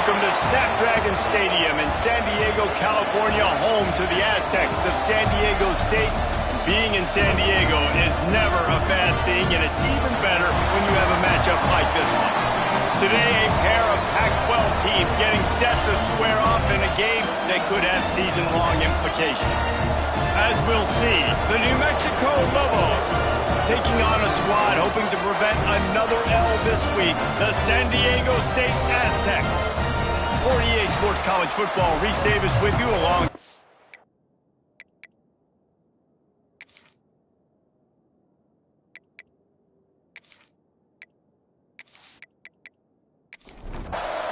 Welcome to Snapdragon Stadium in San Diego, California, home to the Aztecs of San Diego State. Being in San Diego is never a bad thing, and it's even better when you have a matchup like this one. Today, a pair of Pac-12 teams getting set to square off in a game that could have season-long implications. As we'll see, the New Mexico Lobos taking on a squad hoping to prevent another L this week, the San Diego State Aztecs. For EA Sports College Football, Reese Davis with you along.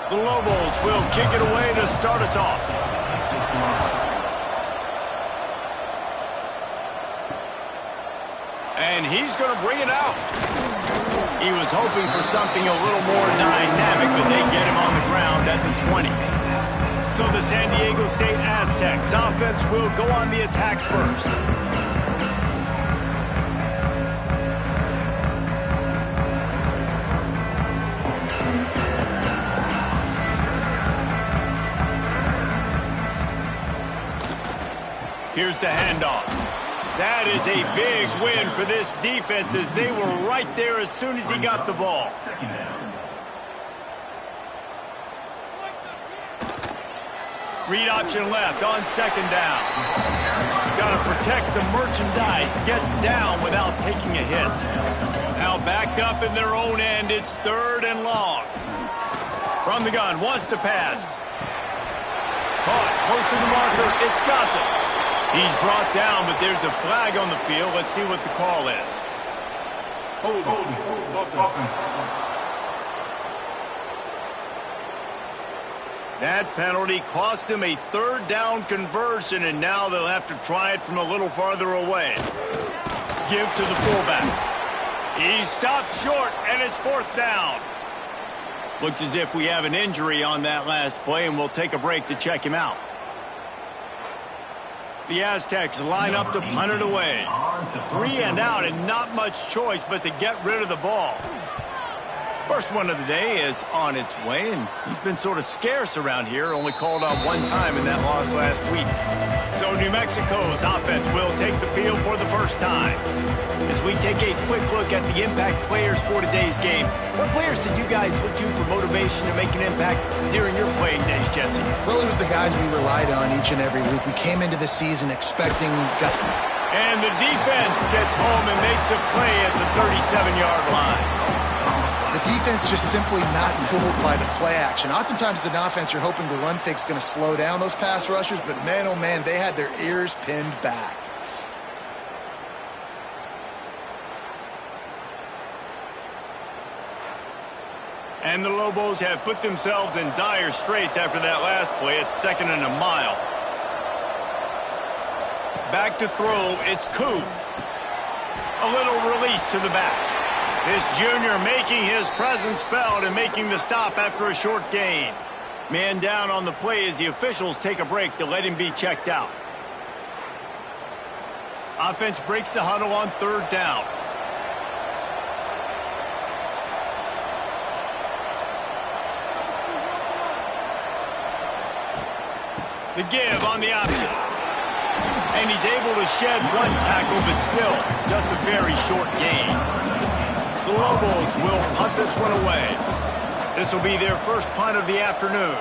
The Lobos will kick it away to start us off. And he's going to bring it out. He was hoping for something a little more dynamic, but they get him on the ground at the 20. So the San Diego State Aztecs offense will go on the attack first. Here's the handoff. That is a big win for this defense as they were right there as soon as he got the ball. Read option left on second down. Got to protect the merchandise. Gets down without taking a hit. Now backed up in their own end. It's third and long. From the gun, wants to pass. Caught, close to the marker. It's Gossett. He's brought down, but there's a flag on the field. Let's see what the call is. That penalty cost him a third down conversion, and now they'll have to try it from a little farther away. Give to the fullback. He stopped short, and it's fourth down. Looks as if we have an injury on that last play, and we'll take a break to check him out. The Aztecs line up to punt it away. 3 and out and not much choice but to get rid of the ball. First one of the day is on its way, and he's been sort of scarce around here, only called out one time in that loss last week. So New Mexico's offense will take the field for the first time. As we take a quick look at the impact players for today's game, what players did you guys look to for motivation to make an impact during your playing days, Jesse? Well, it was the guys we relied on each and every week. We came into the season expecting... And the defense gets home and makes a play at the 37-yard line. The defense just simply not fooled by the play action. Oftentimes as an offense, you're hoping the run fake's going to slow down those pass rushers, but man, oh man, they had their ears pinned back. And the Lobos have put themselves in dire straits after that last play. It's 2nd and a mile. Back to throw, it's Koo. A little release to the back. This junior making his presence felt and making the stop after a short gain. Man down on the play as the officials take a break to let him be checked out. Offense breaks the huddle on third down. The give on the option. And he's able to shed one tackle, but still just a very short gain. The Lobos will punt this one away. This will be their first punt of the afternoon.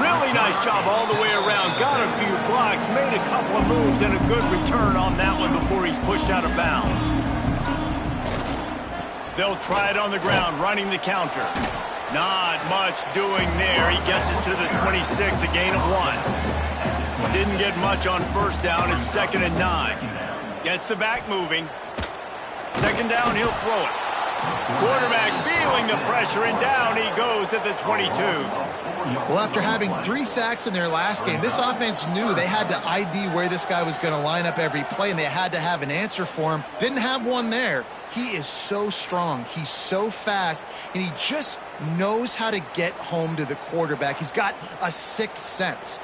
Really nice job all the way around. Got a few blocks, made a couple of moves, and a good return on that one before he's pushed out of bounds. They'll try it on the ground, running the counter. Not much doing there. He gets it to the 26, a gain of 1. Didn't get much on first down. It's 2nd and 9. Gets the back moving. 2nd down, he'll throw it. Quarterback feeling the pressure, and down he goes at the 22. Well, after having 3 sacks in their last game, this offense knew they had to ID where this guy was going to line up every play, and they had to have an answer for him. Didn't have one there. He is so strong. He's so fast, and he just knows how to get home to the quarterback. He's got a sixth sense.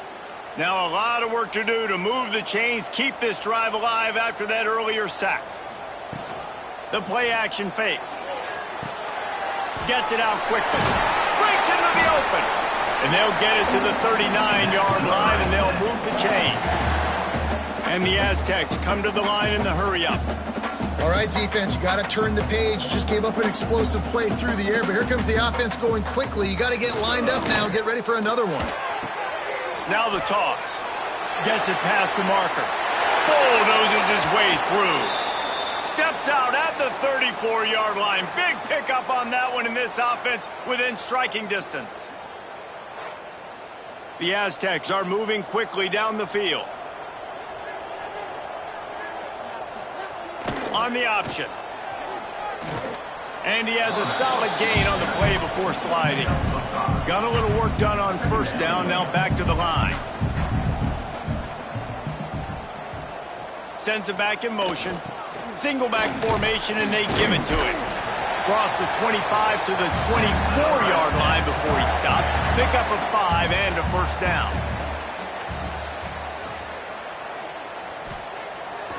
Now a lot of work to do to move the chains, keep this drive alive after that earlier sack. The play action fake. Gets it out quickly. Breaks into the open. And they'll get it to the 39-yard line, and they'll move the chains. And the Aztecs come to the line in the hurry-up. All right, defense, you got to turn the page. Just gave up an explosive play through the air, but here comes the offense going quickly. You got to get lined up now. Get ready for another one. Now the toss. Gets it past the marker. Bulldozes his way through. Steps out at the 34-yard line. Big pickup on that one in this offense within striking distance. The Aztecs are moving quickly down the field. On the option. And he has a solid gain on the play before sliding. Got a little work done on first down, now back to the line. Sends it back in motion. Single back formation, and they give it to him. Across the 25 to the 24-yard line before he stopped. Pick up a 5 and a first down.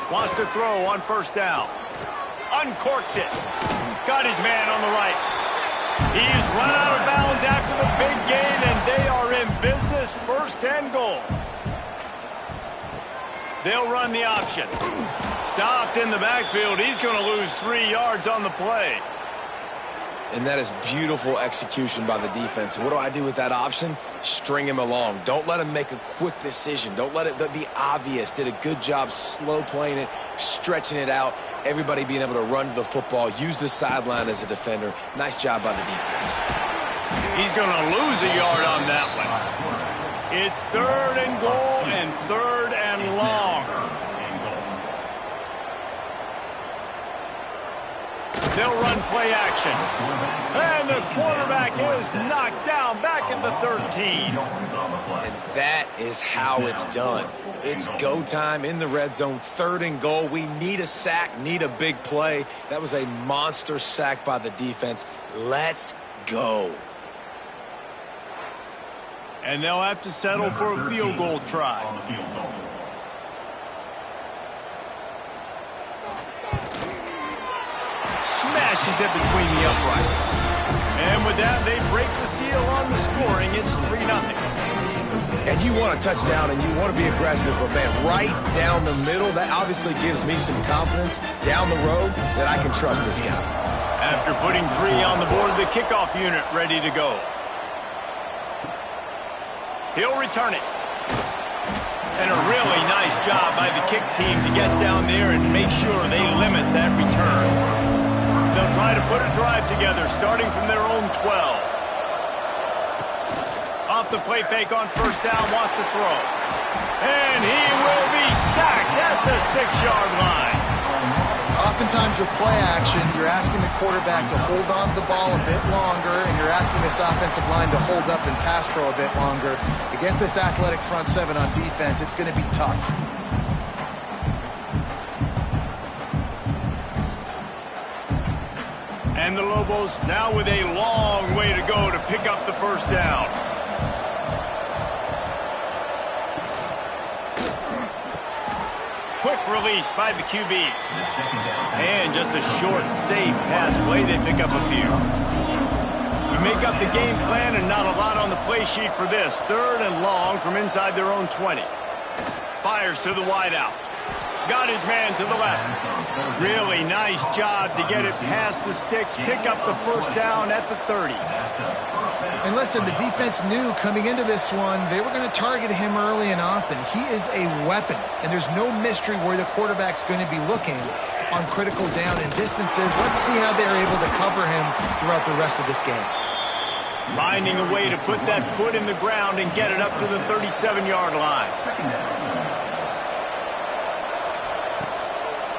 Wants to throw on first down. Uncorks it. Got his man on the right. He's run out of bounds after the big gain, and they are in business, first and goal. They'll run the option. Stopped in the backfield. He's going to lose 3 yards on the play. And that is beautiful execution by the defense. What do I do with that option? String him along. Don't let him make a quick decision. Don't let it be obvious. Did a good job slow playing it, stretching it out. Everybody being able to run to the football, use the sideline as a defender. Nice job by the defense. He's going to lose a yard on that one. It's 3rd and goal and 3rd and long. They'll run play action. And the quarterback is knocked down back in the 13. And that is how it's done. It's go time in the red zone, 3rd and goal. We need a sack, need a big play. That was a monster sack by the defense. Let's go. And they'll have to settle for a field goal try. Smashes it between the uprights. And with that, they break the seal on the scoring. It's 3-0. And you want a touchdown and you want to be aggressive, but man, right down the middle, that obviously gives me some confidence down the road that I can trust this guy. After putting 3 on the board, the kickoff unit ready to go. He'll return it. And a really nice job by the kick team to get down there and make sure they limit that return. They'll try to put a drive together, starting from their own 12. Off the play fake on first down, wants to throw. And he will be sacked at the 6-yard line. Oftentimes with play action, you're asking the quarterback to hold on to the ball a bit longer, and you're asking this offensive line to hold up and pass pro a bit longer. Against this athletic front 7 on defense, it's going to be tough. And the Lobos now with a long way to go to pick up the first down. Quick release by the QB. And just a short, safe pass play. They pick up a few. You make up the game plan and not a lot on the play sheet for this. 3rd and long from inside their own 20. Fires to the wideout. Got his man to the left. Really nice job to get it past the sticks. Pick up the first down at the 30. And listen, the defense knew coming into this one, they were going to target him early and often. He is a weapon, and there's no mystery where the quarterback's going to be looking on critical down and distances. Let's see how they're able to cover him throughout the rest of this game. Finding a way to put that foot in the ground and get it up to the 37-yard line.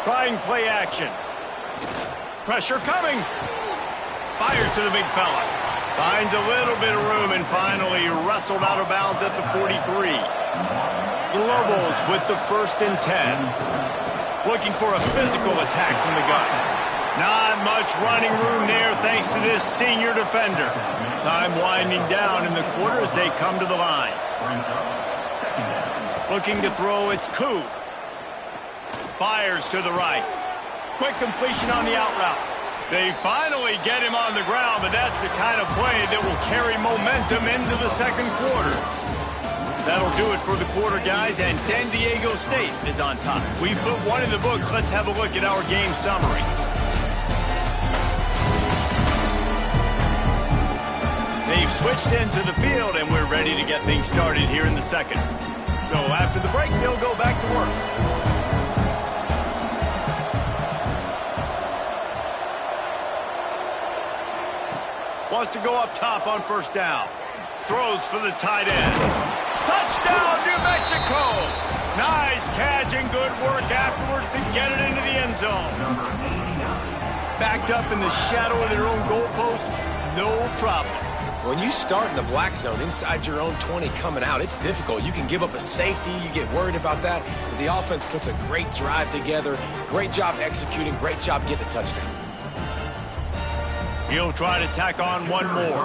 Trying play action. Pressure coming. Fires to the big fella. Finds a little bit of room and finally wrestled out of bounds at the 43. The Lobos with the 1st and 10. Looking for a physical attack from the gun. Not much running room there thanks to this senior defender. Time winding down in the quarter as they come to the line. Looking to throw, it's Koo. Fires to the right. Quick completion on the out route. They finally get him on the ground, but that's the kind of play that will carry momentum into the second quarter. That'll do it for the quarter, guys, and San Diego State is on top. We've put one in the books. Let's have a look at our game summary. They've switched into the field, and we're ready to get things started here in the second. So after the break, they'll go back to work. Wants to go up top on first down. Throws for the tight end. Touchdown, New Mexico! Nice catch and good work afterwards to get it into the end zone. Backed up in the shadow of their own goalpost, no problem. When you start in the black zone inside your own 20 coming out, it's difficult. You can give up a safety. You get worried about that. But the offense puts a great drive together. Great job executing. Great job getting a touchdown. He'll try to tack on one more.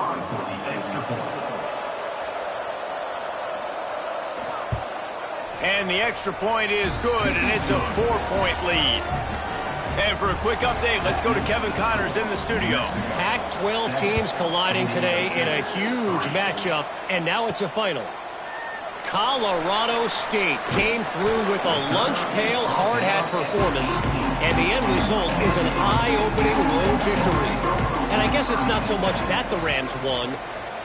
And the extra point is good, and it's a 4-point lead. And for a quick update, let's go to Kevin Connors in the studio. Pac-12 teams colliding today in a huge matchup, and now it's a final. Colorado State came through with a lunch pail hard hat performance, and the end result is an eye-opening road victory. And I guess it's not so much that the Rams won,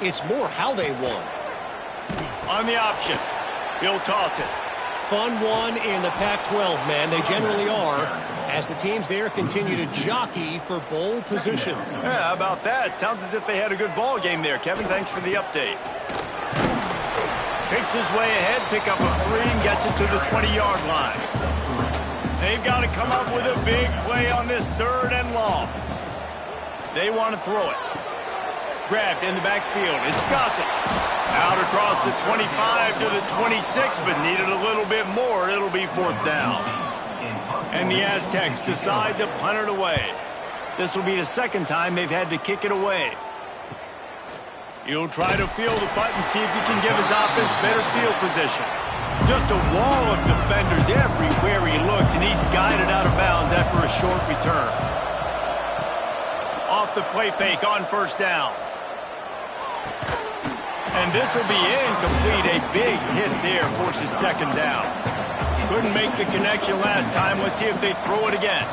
it's more how they won. On the option, he'll toss it. Fun one in the Pac-12, man. They generally are, as the teams there continue to jockey for bowl position. Yeah, how about that? Sounds as if they had a good ball game there. Kevin, thanks for the update. Picks his way ahead, pick up a 3, and gets it to the 20-yard line. They've got to come up with a big play on this 3rd and long. They want to throw it. Grabbed in the backfield. It's Gossett. Out across the 25 to the 26, but needed a little bit more. It'll be 4th down. And the Aztecs decide to punt it away. This will be the second time they've had to kick it away. He'll try to field the punt and see if he can give his offense better field position. Just a wall of defenders everywhere he looks, and he's guided out of bounds after a short return. Off the play fake on first down. And this will be incomplete. A big hit there forces second down. Couldn't make the connection last time. Let's see if they throw it again.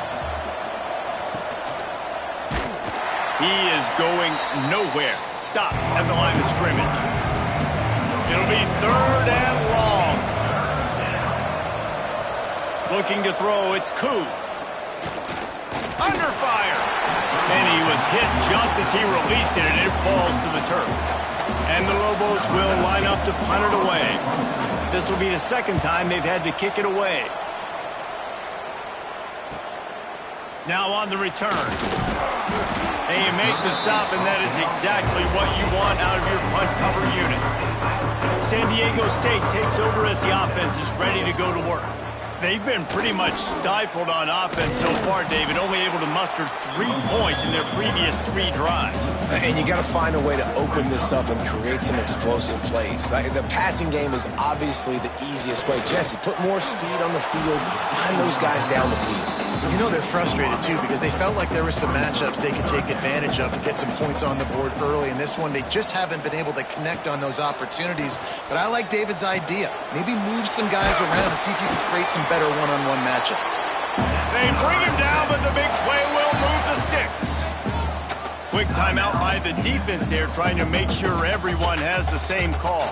He is going nowhere. Stop at the line of scrimmage. It'll be 3rd and long. Looking to throw, it's Koo. Under fire. And he was hit just as he released it, and it falls to the turf. And the Lobos will line up to punt it away. This will be the second time they've had to kick it away. Now on the return. And you make the stop, and that is exactly what you want out of your punt cover unit. San Diego State takes over as the offense is ready to go to work. They've been pretty much stifled on offense so far, David, only able to muster 3 points in their previous 3 drives. And you got to find a way to open this up and create some explosive plays. The passing game is obviously the easiest way. Jesse, put more speed on the field. Find those guys down the field. You know they're frustrated, too, because they felt like there were some matchups they could take advantage of to get some points on the board early. In this one, they just haven't been able to connect on those opportunities. But I like David's idea. Maybe move some guys around and see if you can create some better one-on-one matchups. They bring him down, but the big play will move the sticks. Quick timeout by the defense there, trying to make sure everyone has the same call.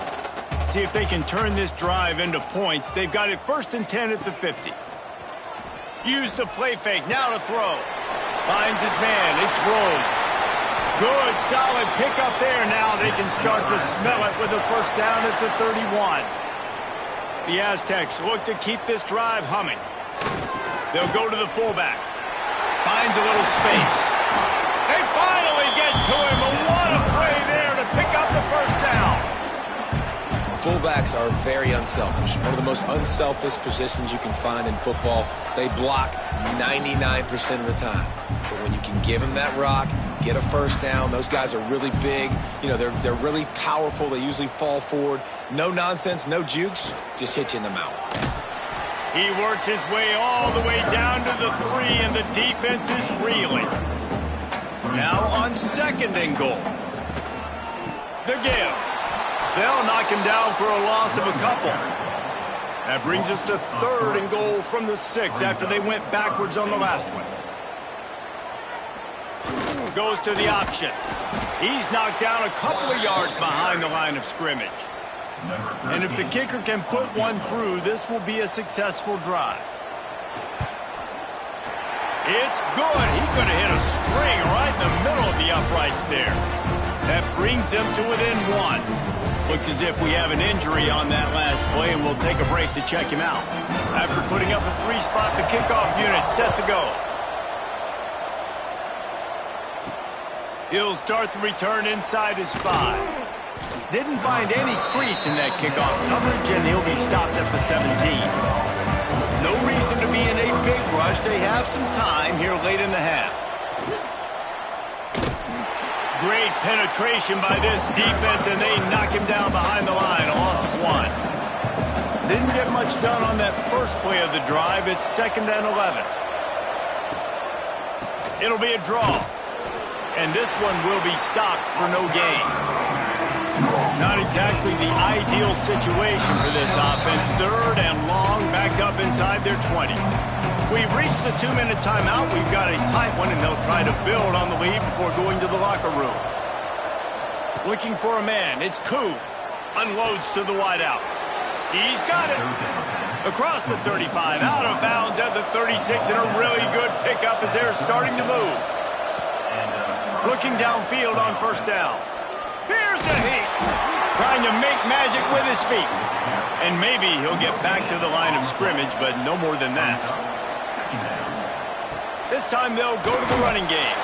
See if they can turn this drive into points. They've got it 1st and 10 at the 50. Use the play fake, now to throw. Finds his man, it's Rhodes. Good, solid pickup there. Now they can start to smell it with a 1st down at the 31. The Aztecs look to keep this drive humming. They'll go to the fullback. Finds a little space. They finally get to him, but what a play there to pick up the 1st down. Fullbacks are very unselfish. One of the most unselfish positions you can find in football. They block 99% of the time. But when you can give them that rock, get a 1st down, those guys are really big. You know, they're really powerful. They usually fall forward. No nonsense, no jukes, just hit you in the mouth. He works his way all the way down to the 3, and the defense is reeling. Now on 2nd and goal. The give. They'll knock him down for a loss of a couple. That brings us to 3rd and goal from the 6 after they went backwards on the last one. Goes to the option. He's knocked down a couple of yards behind the line of scrimmage. And if the kicker can put one through, this will be a successful drive. It's good. He could have hit a string right in the middle of the uprights there. That brings them to within 1. Looks as if we have an injury on that last play, and we'll take a break to check him out. After putting up a 3-spot, the kickoff unit set to go. He'll start the return inside his 5. Didn't find any crease in that kickoff coverage, and he'll be stopped at the 17. No reason to be in a big rush. They have some time here late in the half. Great penetration by this defense, and they knock him down behind the line, a loss of 1. Didn't get much done on that first play of the drive. It's 2nd and 11. It'll be a draw, and this one will be stopped for no gain. Not exactly the ideal situation for this offense. 3rd and long, back up inside their 20. We've reached the 2-minute timeout. We've got a tight one, and they'll try to build on the lead before going to the locker room. Looking for a man. It's Koo. Unloads to the wideout. He's got it. Across the 35, out of bounds at the 36, and a really good pickup as they're starting to move. Looking downfield on 1st down. Here's a hit. Trying to make magic with his feet. And maybe he'll get back to the line of scrimmage, but no more than that. This time they'll go to the running game.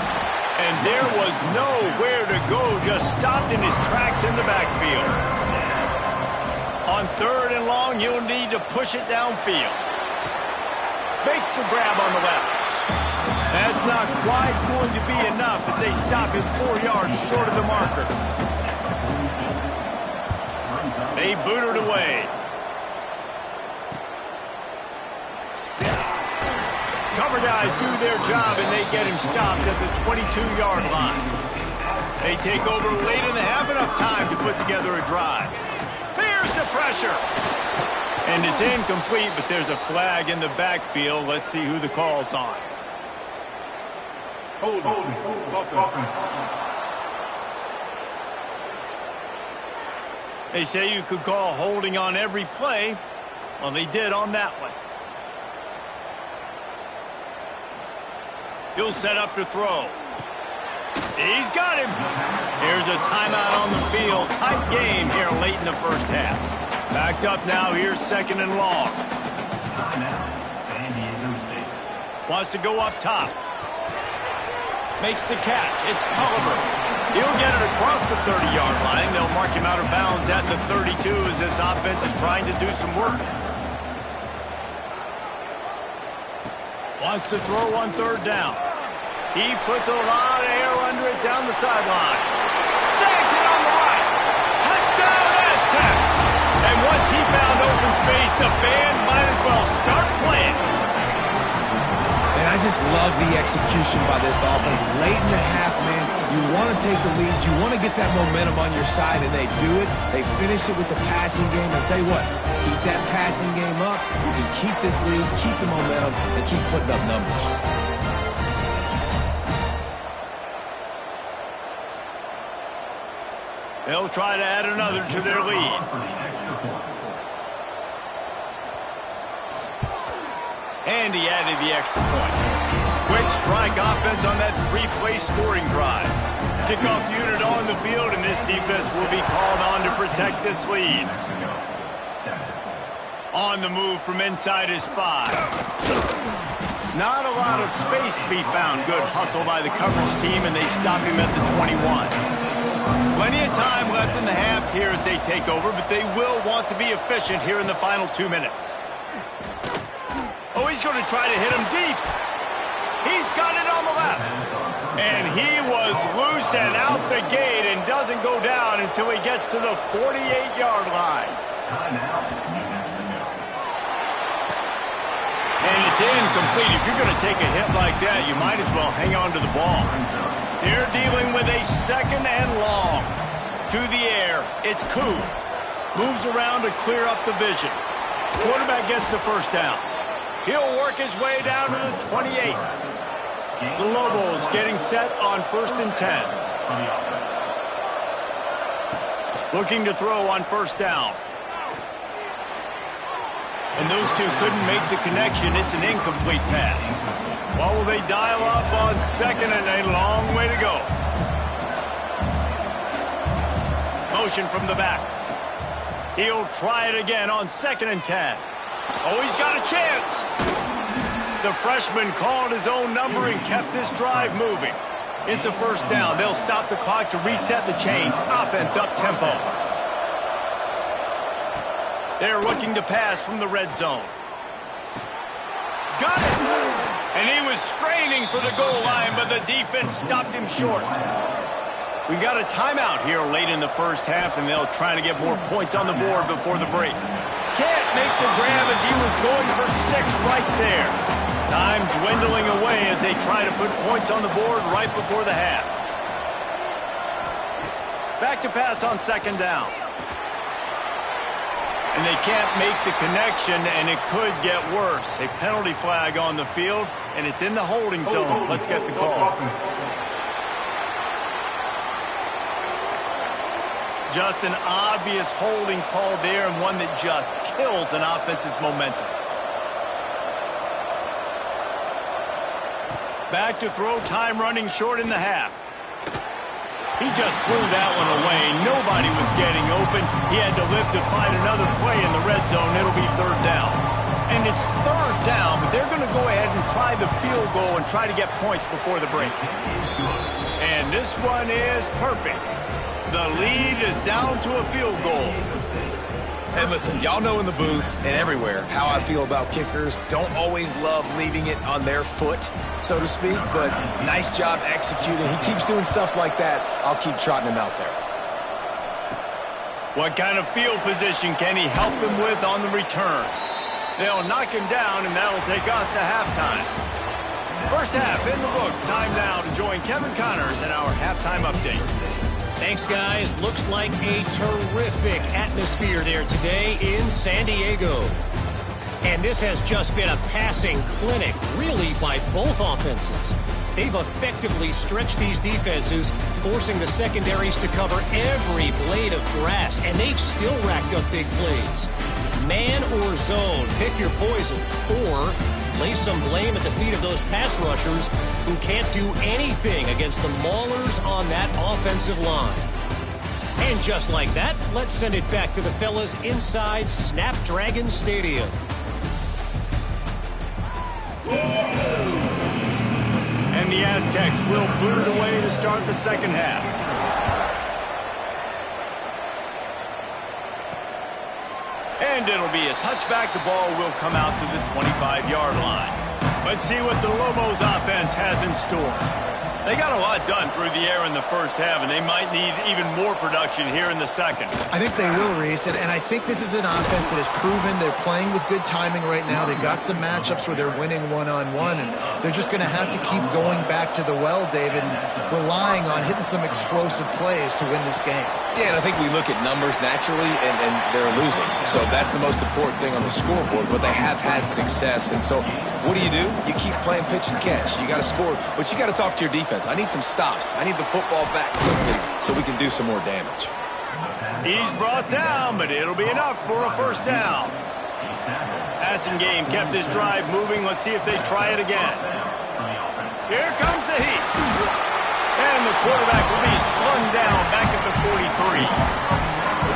And there was nowhere to go, just stopped in his tracks in the backfield. On 3rd and long, he'll need to push it downfield. Makes the grab on the left. That's not quite going to be enough as they stop him 4 yards short of the marker. They boot it away. Cover guys do their job, and they get him stopped at the 22-yard line. They take over late in the half, enough time to put together a drive. There's the pressure. And it's incomplete, but there's a flag in the backfield. Let's see who the call's on. Hold. They say you could call holding on every play. Well, they did on that one. He'll set up to throw. He's got him. Here's a timeout on the field. Tight game here late in the first half. Backed up now. Here's 2nd and long. Wants to go up top. Makes the catch. It's Culliver. He'll get it across the 30-yard line. They'll mark him out of bounds at the 32 as this offense is trying to do some work. Wants to throw on 3rd down. He puts a lot of air under it down the sideline. Snags it on the right. Touchdown Aztecs! And once he found open space, the band might as well start playing. And I just love the execution by this offense. Late in the half, man, you want to take the lead. You want to get that momentum on your side, and they do it. They finish it with the passing game. I'll tell you what, keep that passing game up. You can keep this lead, keep the momentum, and keep putting up numbers. They'll try to add another to their lead. And he added the extra point. Quick strike offense on that 3-play scoring drive. Kickoff unit on the field, and this defense will be called on to protect this lead. On the move from inside his 5. Not a lot of space to be found. Good hustle by the coverage team, and they stop him at the 21. Plenty of time left in the half here as they take over, but they will want to be efficient here in the final 2 minutes. Oh, he's going to try to hit him deep. He's got it on the left. And he was loose and out the gate and doesn't go down until he gets to the 48-yard line. And it's incomplete. If you're going to take a hit like that, you might as well hang on to the ball. They're dealing with a second and long. To the air, it's Koo. Moves around to clear up the vision. Quarterback gets the first down. He'll work his way down to the 28. The Lobos getting set on 1st and 10. Looking to throw on first down. And those two couldn't make the connection. It's an incomplete pass. Well, will they dial up on second and a long way to go? Motion from the back. He'll try it again on 2nd and 10. Oh, he's got a chance. The freshman called his own number and kept this drive moving. It's a first down. They'll stop the clock to reset the chains. Offense up tempo. They're looking to pass from the red zone. Got it! And he was straining for the goal line, but the defense stopped him short. We got a timeout here late in the first half, and they'll try to get more points on the board before the break. Can't make the grab as he was going for 6 right there. Time dwindling away as they try to put points on the board right before the half. Back to pass on 2nd down. And they can't make the connection, and it could get worse. A penalty flag on the field, and it's in the holding zone. Let's get the call. Just an obvious holding call there, and one that just kills an offense's momentum. Back to throw, time running short in the half. He just threw that one away. Nobody was getting open. He had to live to find another play in the red zone. It'll be 3rd down. And it's 3rd down, but they're going to go ahead and try the field goal and try to get points before the break. And this one is perfect. The lead is down to a field goal. And listen, y'all know in the booth and everywhere how I feel about kickers. Don't always love leaving it on their foot, so to speak, but nice job executing. He keeps doing stuff like that. I'll keep trotting him out there. What kind of field position can he help them with on the return? They'll knock him down, and that'll take us to halftime. First half in the books. Time now to join Kevin Connors in our halftime update. Thanks, guys. Looks like a terrific atmosphere there today in San Diego. And this has just been a passing clinic, really, by both offenses. They've effectively stretched these defenses, forcing the secondaries to cover every blade of grass, and they've still racked up big plays. Man or zone, pick your poison, or lay some blame at the feet of those pass rushers who can't do anything against the maulers on that offensive line. And just like that, let's send it back to the fellas inside Snapdragon Stadium. And the Aztecs will boot it away to start the second half. And it'll be a touchback. The ball will come out to the 25-yard line. Let's see what the Lobos offense has in store. They got a lot done through the air in the first half, and they might need even more production here in the second. I think they will, Reese, and I think this is an offense that has proven they're playing with good timing right now. They've got some matchups where they're winning one-on-one, and they're just going to have to keep going back to the well, David, and relying on hitting some explosive plays to win this game. Yeah, and I think we look at numbers naturally, and they're losing. So that's the most important thing on the scoreboard, but they have had success. And so what do? You keep playing pitch and catch. You got to score, but you got to talk to your defense. I need some stops. I need the football back quickly so we can do some more damage. He's brought down, but it'll be enough for a first down. Passing game kept this drive moving. Let's see if they try it again. Here comes the heat. And the quarterback will be slung down back at the 43.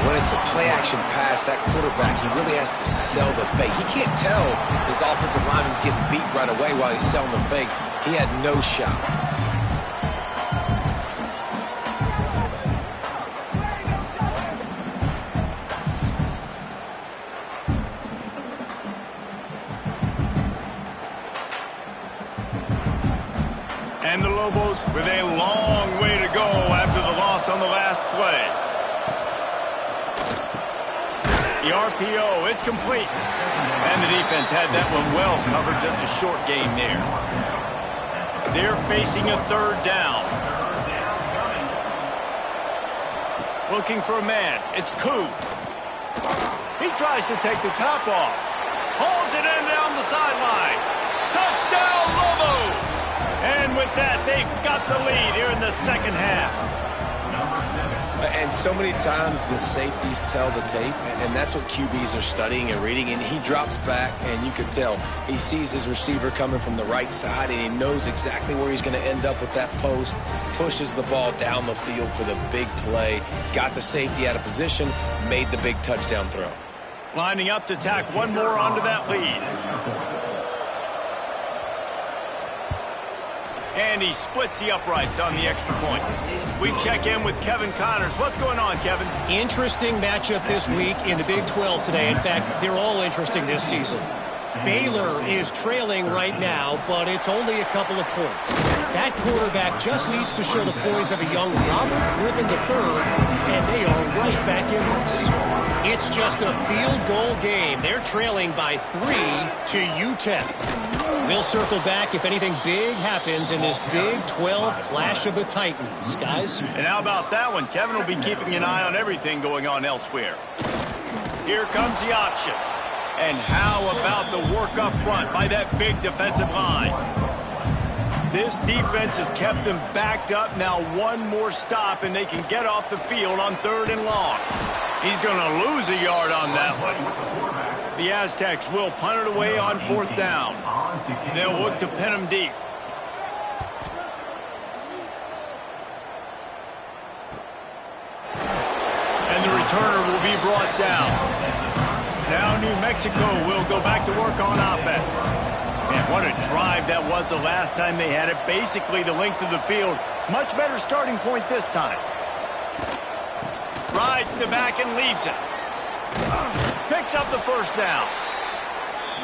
When it's a play-action pass, that quarterback, he really has to sell the fake. He can't tell his offensive lineman's getting beat right away while he's selling the fake. He had no shot. And the Lobos with a long way to go after the loss on the last play. The RPO. It's complete. And the defense had that one well covered. Just a short gain there. They're facing a third down. Looking for a man. It's Koo. He tries to take the top off. Hauls it in down the sideline. Touchdown, Lobos! And with that, they've got the lead here in the second half. And so many times the safeties tell the tape, and that's what QBs are studying and reading, and he drops back, and you could tell he sees his receiver coming from the right side, and he knows exactly where he's going to end up with that post, pushes the ball down the field for the big play, got the safety out of position, made the big touchdown throw. Lining up to tack one more onto that lead. And he splits the uprights on the extra point. We check in with Kevin Connors. What's going on, Kevin? Interesting matchup this week in the Big 12 today. In fact, they're all interesting this season. Baylor is trailing right now, but it's only a couple of points. That quarterback just needs to show the poise of a young Robert Griffin III, and they are right back in this. It's just a field goal game. They're trailing by 3 to UTEP. We'll circle back if anything big happens in this Big 12 Clash of the Titans, guys. And how about that one? Kevin will be keeping an eye on everything going on elsewhere. Here comes the option. And how about the work up front by that big defensive line? This defense has kept them backed up. Now one more stop, and they can get off the field on 3rd and long. He's going to lose a yard on that one. The Aztecs will punt it away on 4th down. They'll look to pin him deep. And the returner will be brought down. Now New Mexico will go back to work on offense. And what a drive that was the last time they had it. Basically the length of the field. Much better starting point this time. Rides to back and leaves it. Picks up the first down.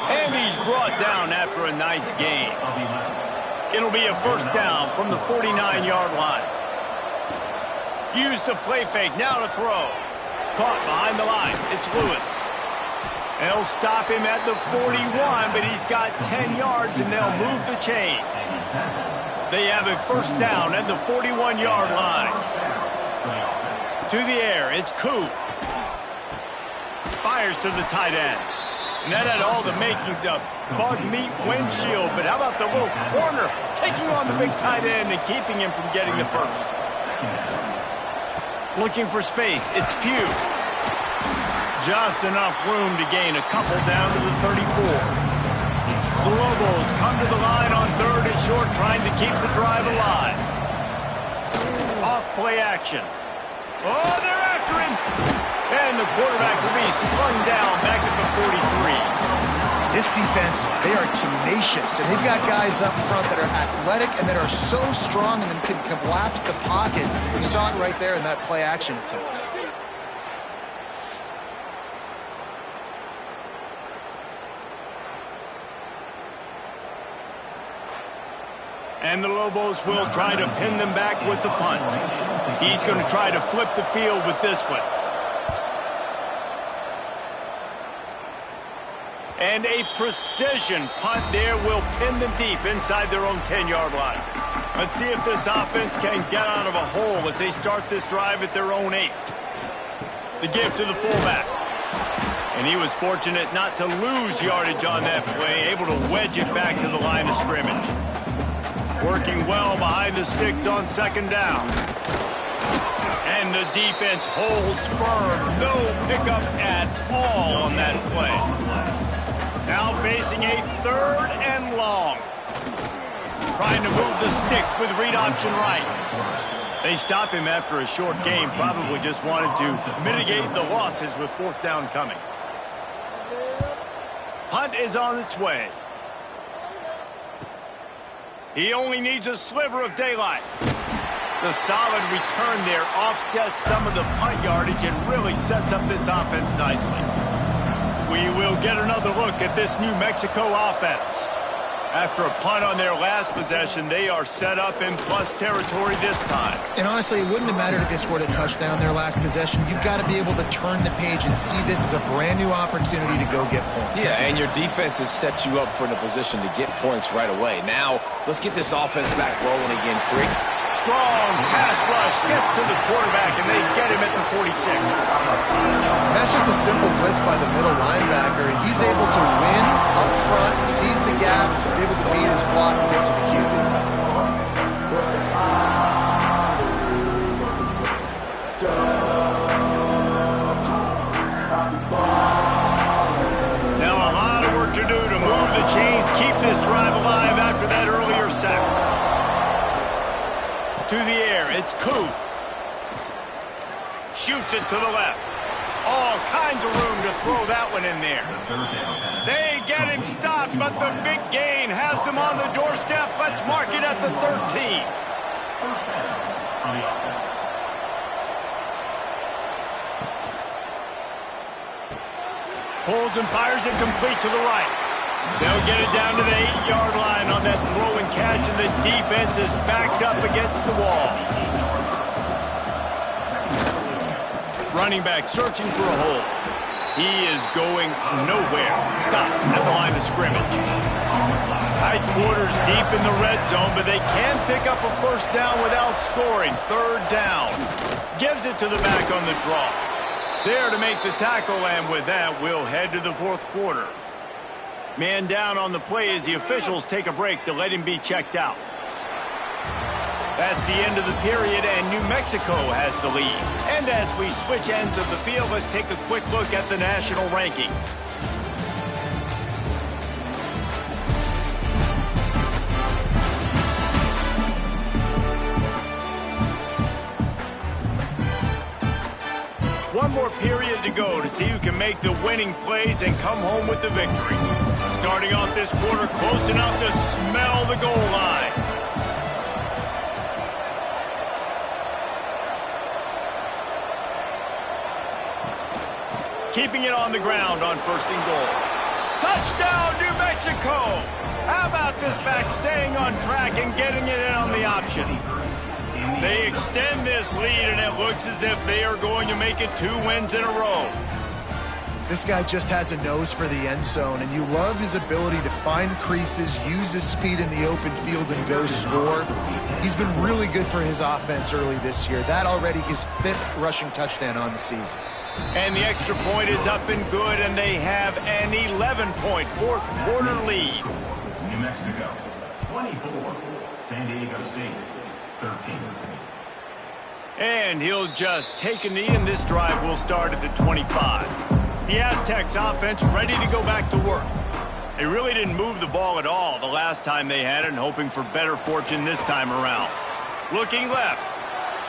And he's brought down after a nice gain. It'll be a first down from the 49-yard line. Use the play fake. Now to throw. Caught behind the line. It's Lewis. They'll stop him at the 41, but he's got 10 yards, and they'll move the chains. They have a first down at the 41-yard line. To the air, it's Koo. Fires to the tight end. And that had all the makings of bug meat windshield, but how about the little corner taking on the big tight end and keeping him from getting the first? Looking for space, it's Pugh. Just enough room to gain a couple down to the 34. The Lobos come to the line on 3rd and short, trying to keep the drive alive. Off play action. Oh, they're after him. And the quarterback will be slung down back at the 43. This defense, they are tenacious, and they've got guys up front that are athletic and that are so strong and can collapse the pocket. You saw it right there in that play action attempt. And the Lobos will try to pin them back with the punt. He's going to try to flip the field with this one. And a precision punt there will pin them deep inside their own 10-yard line. Let's see if this offense can get out of a hole as they start this drive at their own 8. The give to the fullback. And he was fortunate not to lose yardage on that play, able to wedge it back to the line of scrimmage. Working well behind the sticks on 2nd down. And the defense holds firm. No pickup at all on that play. Now facing a 3rd and long. Trying to move the sticks with read option right. They stop him after a short game. Probably just wanted to mitigate the losses with 4th down coming. Punt is on its way. He only needs a sliver of daylight. The solid return there offsets some of the punt yardage and really sets up this offense nicely. We will get another look at this New Mexico offense. After a punt on their last possession, they are set up in plus territory this time. And honestly, it wouldn't have mattered if they scored a touchdown their last possession. You've got to be able to turn the page and see this as a brand new opportunity to go get points. Yeah, and your defense has set you up for in a position to get points right away. Now, let's get this offense back rolling again, Crick. Strong pass rush gets to the quarterback, and they get him at the 46. And that's just a simple blitz by the middle linebacker, and he's able to win up front, sees the gap, is able to beat his block and get to the QB. Now a lot of work to do to move the chains, keep this drive alive after that earlier sack. To the air, it's Koo. Shoots it to the left. All kinds of room to throw that one in there. They get him stopped, but the big gain has them on the doorstep. Let's mark it at the 13. Pulls and fires it complete to the right. They'll get it down to the 8-yard line on that throw and catch, and the defense is backed up against the wall. Running back searching for a hole. He is going nowhere. Stop at the line of scrimmage. Tight quarters deep in the red zone, but they can pick up a first down without scoring. Third down. Gives it to the back on the draw. There to make the tackle, and with that, we'll head to the fourth quarter. Man down on the play as the officials take a break to let him be checked out. That's the end of the period, and New Mexico has the lead. And as we switch ends of the field, let's take a quick look at the national rankings. One more period to go to see who can make the winning plays and come home with the victory. Starting off this quarter close enough to smell the goal line. Keeping it on the ground on first and goal. Touchdown, New Mexico! How about this back staying on track and getting it in on the option? They extend this lead, and it looks as if they are going to make it 2 wins in a row. This guy just has a nose for the end zone, and you love his ability to find creases, use his speed in the open field, and go score. He's been really good for his offense early this year. That already his 5th rushing touchdown on the season. And the extra point is up and good, and they have an 11-point fourth quarter lead. New Mexico, 24. San Diego State, 13. And he'll just take a knee, and this drive will start at the 25. The Aztecs offense ready to go back to work. They really didn't move the ball at all the last time they had it, and hoping for better fortune this time around. Looking left.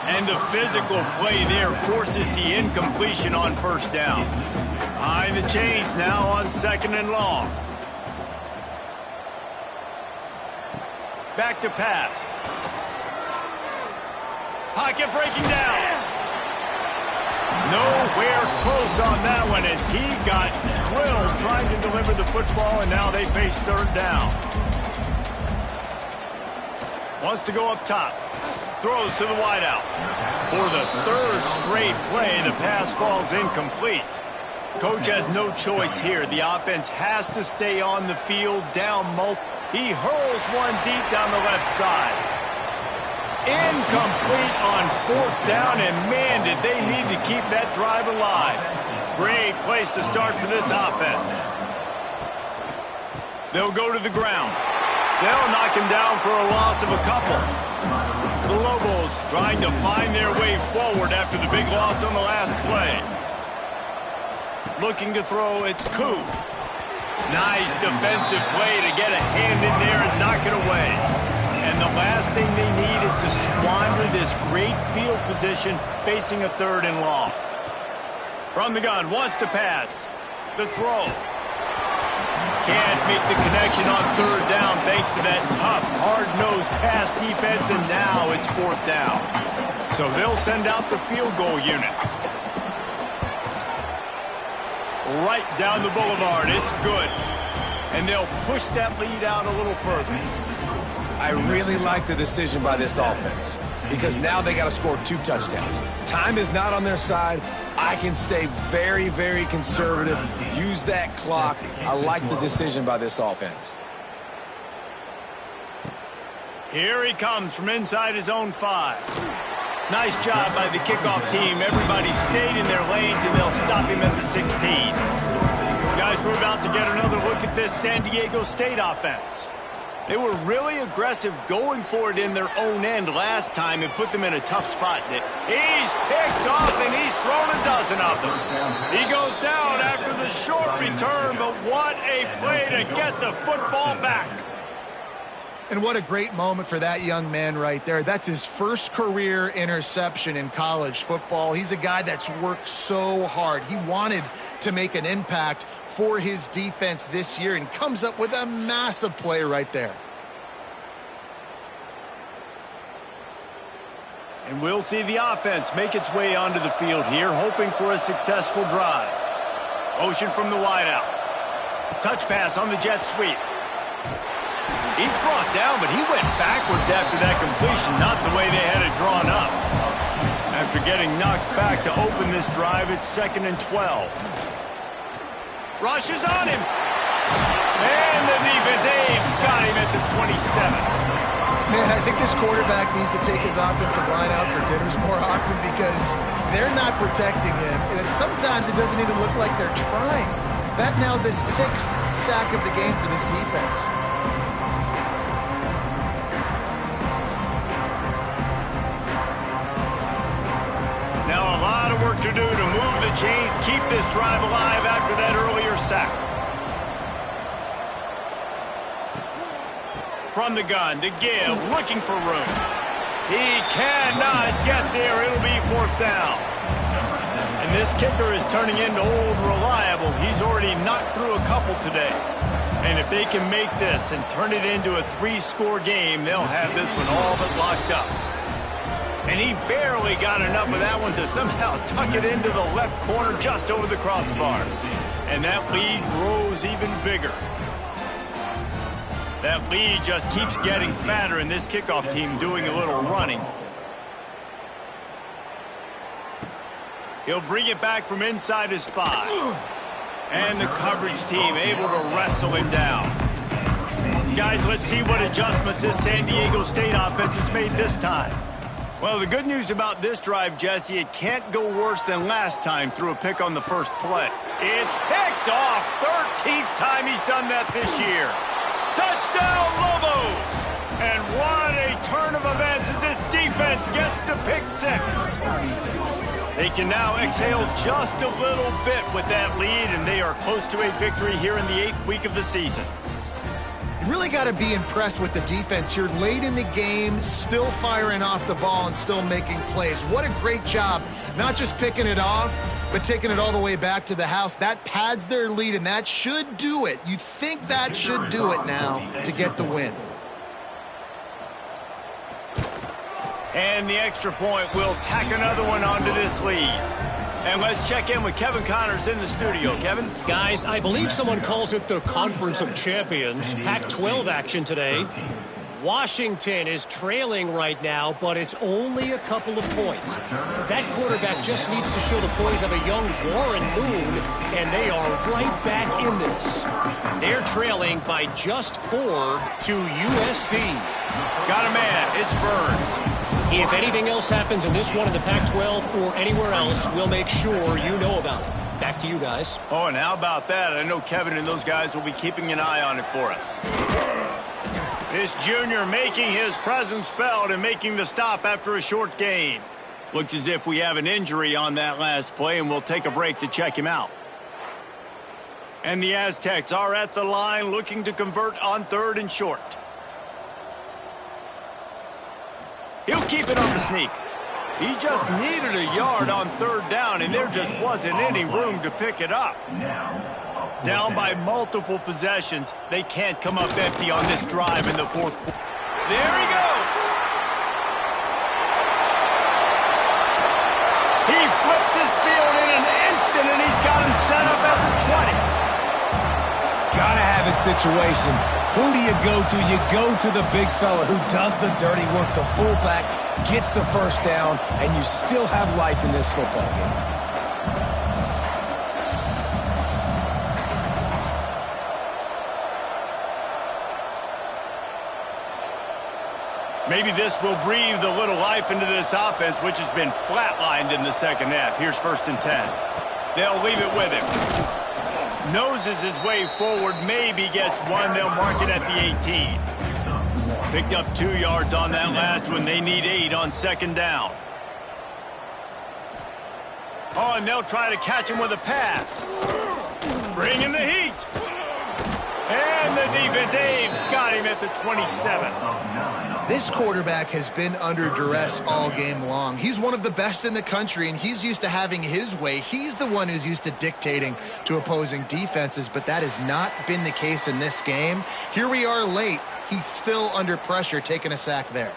And the physical play there forces the incompletion on first down. Behind the chains now on 2nd and long. Back to pass. Pocket breaking down. Nowhere close on that one as he got drilled trying to deliver the football, and now they face 3rd down. Wants to go up top. Throws to the wideout. For the 3rd straight play, the pass falls incomplete. Coach has no choice here. The offense has to stay on the field down multiple. He hurls one deep down the left side. Incomplete on 4th down, and man, did they need to keep that drive alive. Great place to start for this offense. They'll go to the ground. They'll knock him down for a loss of a couple. The Lobos trying to find their way forward after the big loss on the last play. Looking to throw, it's Koo. Nice defensive play to get a hand in there and knock it away. And the last thing they need is to squander this great field position facing a 3rd and long. From the gun, wants to pass. The throw. Can't make the connection on 3rd down thanks to that tough, hard-nosed pass defense, and now it's 4th down. So they'll send out the field goal unit. Right down the boulevard. It's good. and they'll push that lead out a little further. I really like the decision by this offense because now they got to score 2 touchdowns. Time is not on their side. I can stay very, very conservative, use that clock. I like the decision by this offense. Here he comes from inside his own 5. Nice job by the kickoff team. Everybody stayed in their lanes, and they'll stop him at the 16. Guys, we're about to get another look at this San Diego State offense. They were really aggressive going for it in their own end last time and put them in a tough spot. He's picked off, and he's thrown a dozen of them. He goes down after the short return, but what a play to get the football back. And what a great moment for that young man right there. That's his first career interception in college football. He's a guy that's worked so hard. He wanted to make an impact for his defense this year and comes up with a massive play right there. And we'll see the offense make its way onto the field here, hoping for a successful drive. Motion from the wideout. Touch pass on the jet sweep. He's brought down, but he went backwards after that completion, not the way they had it drawn up. After getting knocked back to open this drive, it's 2nd and 12. Rushes on him. And the defense got him at the 27. Man, I think this quarterback needs to take his offensive line out for dinners more often because they're not protecting him. And sometimes it doesn't even look like they're trying. That now the 6th sack of the game for this defense. Now a lot of work to do to move the chains, keep this drive alive after that earlier sack. From the gun to give, looking for room. He cannot get there. It'll be 4th down. And this kicker is turning into old reliable. He's already knocked through a couple today. And if they can make this and turn it into a 3-score game, they'll have this one all but locked up. And he barely got enough of that one to somehow tuck it into the left corner just over the crossbar. And that lead grows even bigger. That lead just keeps getting fatter, and this kickoff team doing a little running. He'll bring it back from inside his 5. And the coverage team able to wrestle him down. Guys, let's see what adjustments this San Diego State offense has made this time. Well, the good news about this drive, Jesse, it can't go worse than last time through a pick on the first play. It's picked off. 13th time he's done that this year. Touchdown, Lobos! And what a turn of events as this defense gets to pick 6. They can now exhale just a little bit with that lead, and they are close to a victory here in the 8th week of the season. You really got to be impressed with the defense here late in the game, still firing off the ball and still making plays. What a great job, not just picking it off, but taking it all the way back to the house. That pads their lead, and that should do it. You think that should do it now to get the win. And the extra point will tack another one onto this lead. And let's check in with Kevin Connors in the studio. Kevin? Guys, I believe someone calls it the Conference of Champions. Pac-12 action today. Washington is trailing right now, but it's only a couple of points. That quarterback just needs to show the poise of a young Warren Moon, and they are right back in this. They're trailing by just 4 to USC. Got a man. It's Burns. If anything else happens in this one in the Pac-12 or anywhere else, we'll make sure you know about it. Back to you guys. Oh, and how about that? I know Kevin and those guys will be keeping an eye on it for us. This junior making his presence felt and making the stop after a short gain. Looks as if we have an injury on that last play, and we'll take a break to check him out. And the Aztecs are at the line looking to convert on 3rd and short. He'll keep it on the sneak. He just needed a yard on 3rd down, and there just wasn't any room to pick it up. Down by multiple possessions. They can't come up empty on this drive in the 4th quarter. There he goes. He flips his field in an instant, and he's got him set up at the 20. Gotta have have-it situation. Who do you go to? You go to the big fella who does the dirty work. The fullback gets the first down, and you still have life in this football game. Maybe this will breathe a little life into this offense, which has been flatlined in the second half. Here's 1st and 10. They'll leave it with him. Noses his way forward, maybe gets one. They'll mark it at the 18. Picked up 2 yards on that last one. They need 8 on 2nd down. Oh, and they'll try to catch him with a pass. Bring in the heat. And the defense, got him at the 27. This quarterback has been under duress all game long. He's one of the best in the country, and he's used to having his way. He's the one who's used to dictating to opposing defenses, but that has not been the case in this game. Here we are late. He's still under pressure, taking a sack there.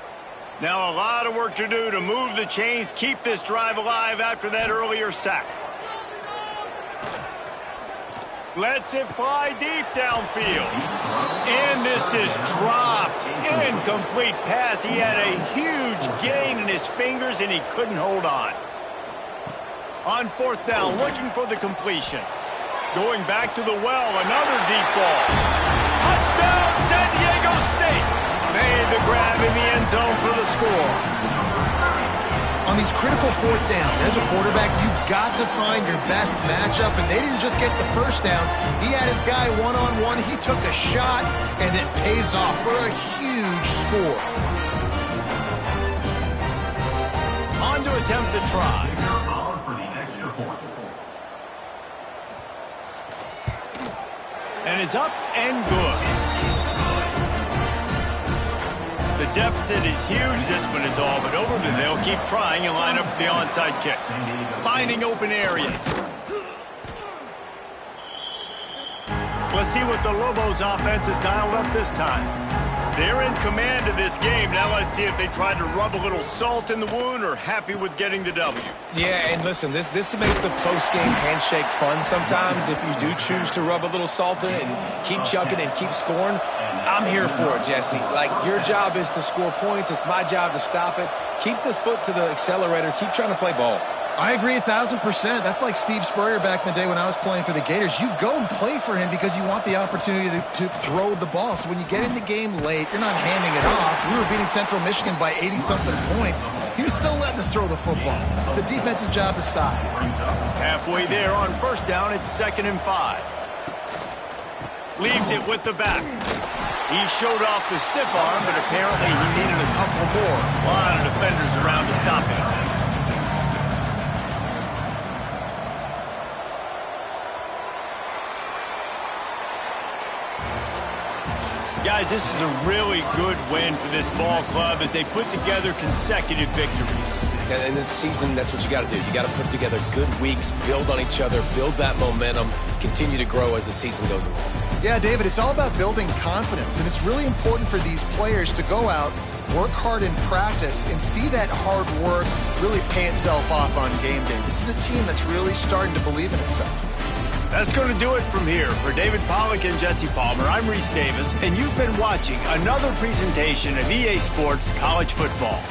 Now a lot of work to do to move the chains, keep this drive alive after that earlier sack. Lets it fly deep downfield. And this is dropped. Incomplete pass. He had a huge gain in his fingers, and he couldn't hold on. On 4th down, looking for the completion. Going back to the well, another deep ball. Touchdown, San Diego State. Made the grab in the end zone for the score. On these critical 4th downs, as a quarterback, you've got to find your best matchup, and they didn't just get the first down. He had his guy one-on-one. He took a shot, and it pays off for a huge score. On to attempt the try. For the extra point. And it's up and good. The deficit is huge. This one is all but over, but they'll keep trying and line up for the onside kick. Finding open areas. Let's see what the Lobos offense has dialed up this time. They're in command of this game. Now let's see if they try to rub a little salt in the wound or happy with getting the W. Yeah, and listen, this makes the post-game handshake fun sometimes. If you do choose to rub a little salt in it and keep chucking and keep scoring, I'm here for it, Jesse. Like, your job is to score points. It's my job to stop it. Keep the foot to the accelerator. Keep trying to play ball. I agree 1,000%. That's like Steve Spurrier back in the day when I was playing for the Gators. You go and play for him because you want the opportunity to throw the ball. So when you get in the game late, you're not handing it off. We were beating Central Michigan by 80-something points. He was still letting us throw the football. It's the defense's job to stop. Halfway there on 1st down, it's 2nd and 5. Leaves it with the back. He showed off the stiff arm, but apparently he needed a couple more. A lot of defenders around to stop him. Guys, this is a really good win for this ball club as they put together consecutive victories. And in this season, that's what you got to do. You got to put together good weeks, build on each other, build that momentum, continue to grow as the season goes along. Yeah, David, it's all about building confidence, and it's really important for these players to go out, work hard in practice, and see that hard work really pay itself off on game day. This is a team that's really starting to believe in itself. That's going to do it from here. For David Pollack and Jesse Palmer, I'm Reese Davis, and you've been watching another presentation of EA Sports College Football.